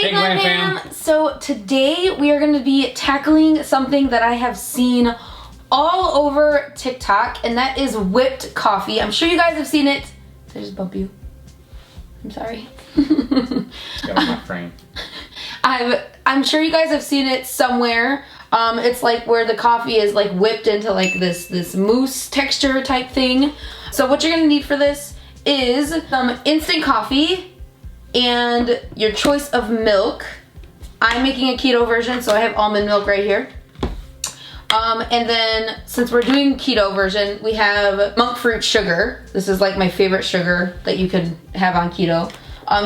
Hey Glamfam! So today we are going to be tackling something that I have seen all over TikTok, and that is whipped coffee. I'm sure you guys have seen it. Did I just bump you? I'm sorry. It's got on my frame. I'm sure you guys have seen it somewhere. It's like where the coffee is like whipped into like this mousse texture type thing. So what you're going to need for this is some instant coffee and your choice of milk. I'm making a keto version, so I have almond milk right here. And then since we're doing keto version, we have monkfruit sugar. This is like my favorite sugar that you can have on keto.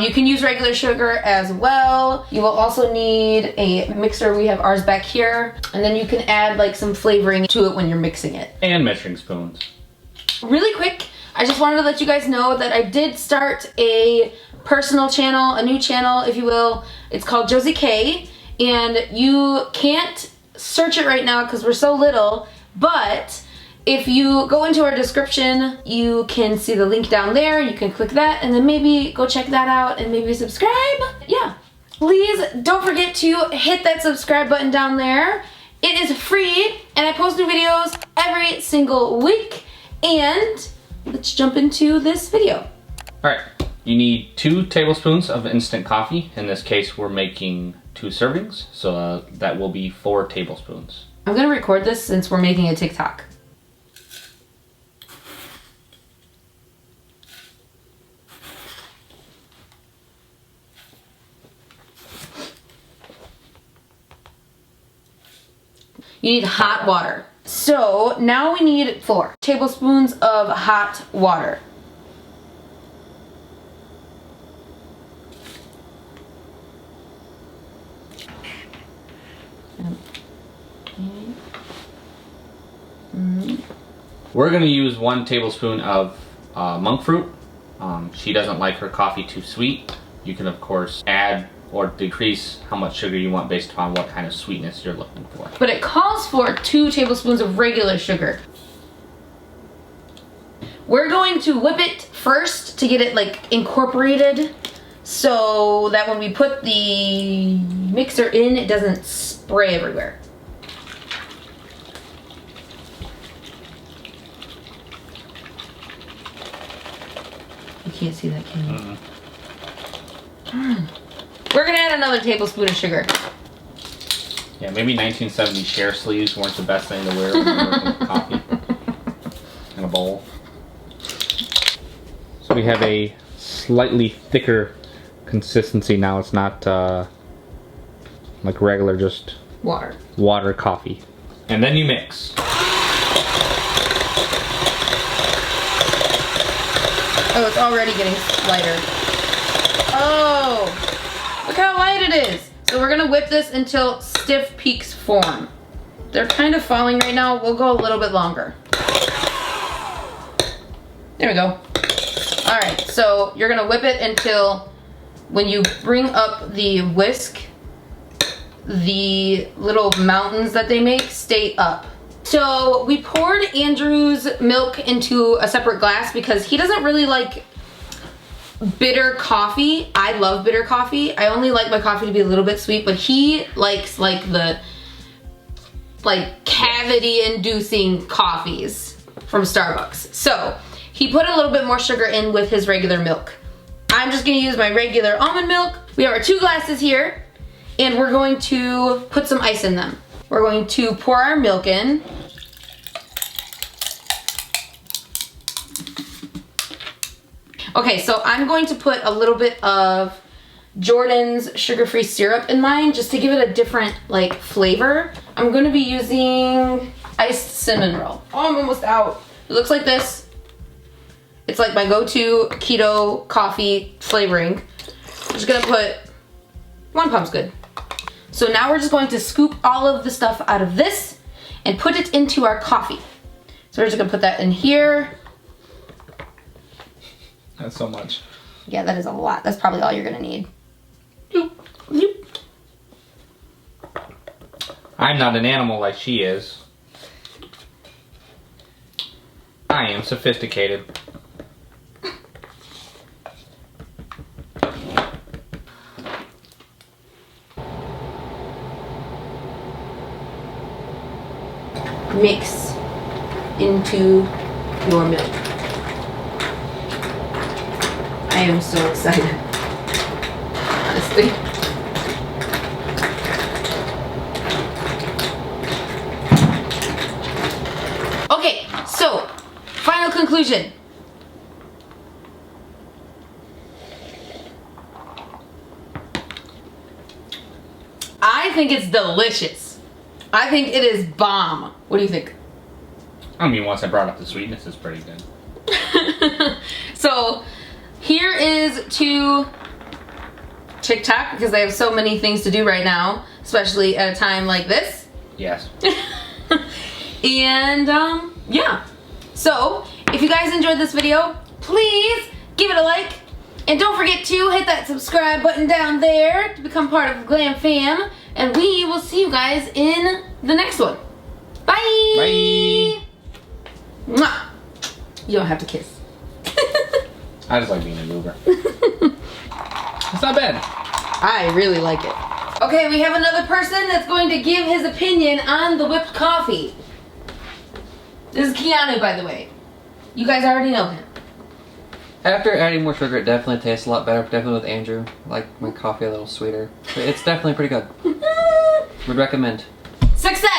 You can use regular sugar as well. You will also need a mixer. We have ours back here. And then you can add like some flavoring to it when you're mixing it. And measuring spoons. Really quick, I just wanted to let you guys know that I did start a personal channel, a new channel, if you will. It's called Josie K, and you can't search it right now because we're so little, but if you go into our description, you can see the link down there. You can click that and then maybe go check that out and maybe subscribe. Yeah. Please don't forget to hit that subscribe button down there. It is free and I post new videos every single week. And let's jump into this video. All right. You need 2 tablespoons of instant coffee. In this case, we're making 2 servings, so that will be 4 tablespoons. I'm gonna record this since we're making a TikTok. You need hot water. So now we need 4 tablespoons of hot water. We're going to use 1 tablespoon of monk fruit. She doesn't like her coffee too sweet. You can of course add or decrease how much sugar you want based upon what kind of sweetness you're looking for. But it calls for 2 tablespoons of regular sugar. We're going to whip it first to get it like incorporated so that when we put the mixer in, it doesn't spray everywhere. You can't see that, can you? We're gonna add another tablespoon of sugar. Yeah, maybe 1970s share sleeves weren't the best thing to wear when you're working with coffee in a bowl. So we have a slightly thicker consistency now. It's not like regular, just water coffee. And then you mix. Oh, it's already getting lighter. Oh! Look how light it is. So we're gonna whip this until stiff peaks form. They're kind of falling right now. We'll go a little bit longer. There we go. All right, so you're gonna whip it until when you bring up the whisk, the little mountains that they make stay up. So we poured Andrew's milk into a separate glass because he doesn't really like bitter coffee. I love bitter coffee. I only like my coffee to be a little bit sweet, but he likes like the cavity inducing coffees from Starbucks. So he put a little bit more sugar in with his regular milk. I'm just gonna use my regular almond milk. We have our 2 glasses here and we're going to put some ice in them. We're going to pour our milk in. Okay, so I'm going to put a little bit of Jordan's sugar-free syrup in mine just to give it a different like flavor. I'm going to be using iced cinnamon roll. Oh, I'm almost out. It looks like this. It's like my go-to keto coffee flavoring. I'm just going to put 1 pump's good. So now we're just going to scoop all of the stuff out of this and put it into our coffee. So we're just going to put that in here. That's so much. Yeah, that is a lot. That's probably all you're gonna need. Doop, doop. I'm not an animal like she is. I am sophisticated. mix into your milk. I am so excited, honestly. Okay, so final conclusion. I think it's delicious. I think it is bomb. What do you think? I mean, once I brought up the sweetness, it's pretty good. So here is to TikTok, because I have so many things to do right now, especially at a time like this. Yes. And yeah. So if you guys enjoyed this video, please give it a like. And don't forget to hit that subscribe button down there to become part of Glamfam. And we will see you guys in the next one. Bye! Bye! Mwah. You don't have to kiss. I just like being a mover. It's not bad. I really like it. Okay, we have another person that's going to give his opinion on the whipped coffee. This is Keanu, by the way. You guys already know him. After adding more sugar, it definitely tastes a lot better. Definitely with Andrew. I like my coffee a little sweeter. But it's definitely pretty good. Would recommend. Success!